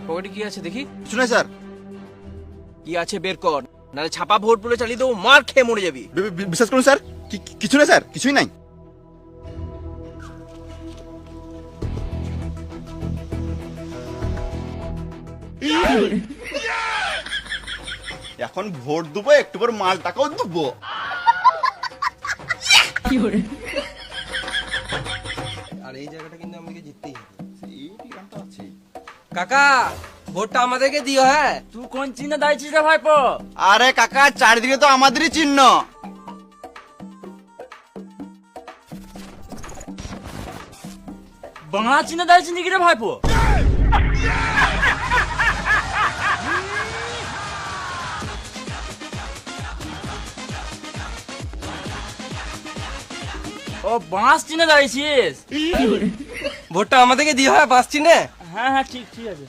পকেটে কি আছে দেখি। শুনে স্যার, কি আছে বের কর, নাহলে ছাপা ভোট বলে চালিয়ে দেবো, মার খেয়ে মরে যাবি। বিশ্বাস করুন স্যার, কিছু না স্যার, কিছুই নাই। এখন ভোট দেবো, একটু পর মাল টাকাও দেবো। আর এই জায়গাটা কিন্তু আমাদেরকে জিততেই হবে। এই ঠিকানটা আছে। কাকা, ভোটটা আমাদেরকে দিও। হ্যাঁ, তুই কোন চিহ্ন দাঁড়িয়েছিস রে ভাইপো? আরে কাকা, চারিদিকে তো আমাদেরই চিহ্ন। বাংলা চিহ্ন দাঁড়িয়েছিস নাকি রে ভাইপো? ও বাঁশ চিহ্ন দাঁড়িয়েছিস? ভোটটা আমাদেরকে দিও। হ্যাঁ, বাঁচছি না। হ্যাঁ হ্যাঁ, ঠিক ঠিক আছে।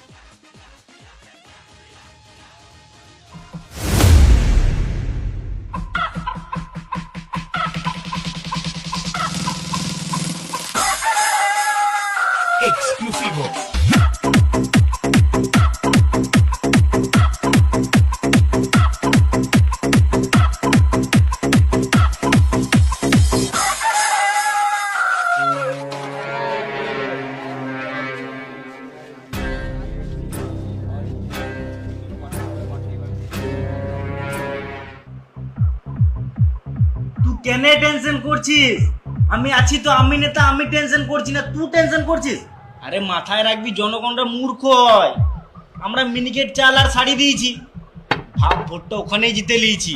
তুই কেন টেনশন করছিস? আমি আছি তো, আমি নেতা, আমি টেনশন করছি না, তুই টেনশন করছিস? আরে মাথায় রাখবি, জনগণরা মূর্খ হয়। আমরা মিনিকেট চাল আর শাড়ি দিয়েছি, ভাব ভোটটা ওখানেই জিতে নিয়েছি।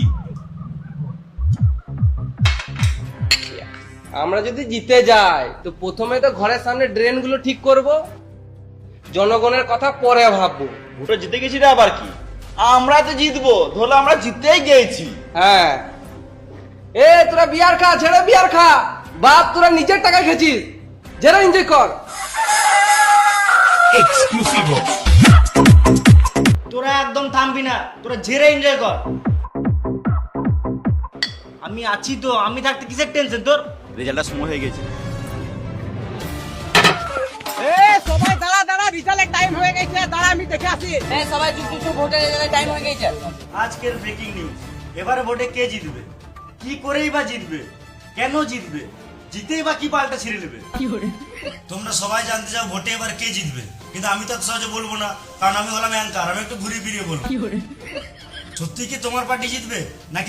আমরা যদি জিতে যাই তো প্রথমে তো ঘরের সামনে ড্রেন গুলো ঠিক করব, জনগণের কথা পরে ভাববো। ভোটে জিতে গেছি রে, আবার কি? আমরা তো জিতবো, ধরো আমরা জিতেই গেছি। হ্যাঁ, এ তোরা বিয়ার খা, ছেড়ে বিয়ার খা। বাপ, তোরা নিজের টাকা খেয়েছিস, যারা এনজয় কর। তোরা একদম থামবি না, তোরা ঝেড়ে এনজয় কর। আমি আছি তো, আমি থাকতে কিসের টেনশন তোর? রেজাল্টটার সময় হয়ে গেছে। সবাই দাঁড়া দাঁড়া, রিজাল্টের টাইম হয়ে গেছে, দাঁড়া আমি দেখে আসি। সবাই চুপ ভোটের রেজাল্টের টাইম হয়ে গেছে। আজকের ব্রেকিং নিউজ, এবারে ভোটে কে জিতবে? কি করেই বা জিতবে? কেন জিতবে? জিতেই বা কি পাল্টা ছিঁড়ে নেবে? তোমরা সবাই জানতে চাও ভোটে এবার কে জিতবে, কিন্তু আমি তো সহজে বলবো না, কারণ আমি হলাম অ্যাঙ্কার, আমি একটু ঘুরিয়ে ফিরিয়ে বলবো। সত্যি কি তোমার পার্টি জিতবে নাকি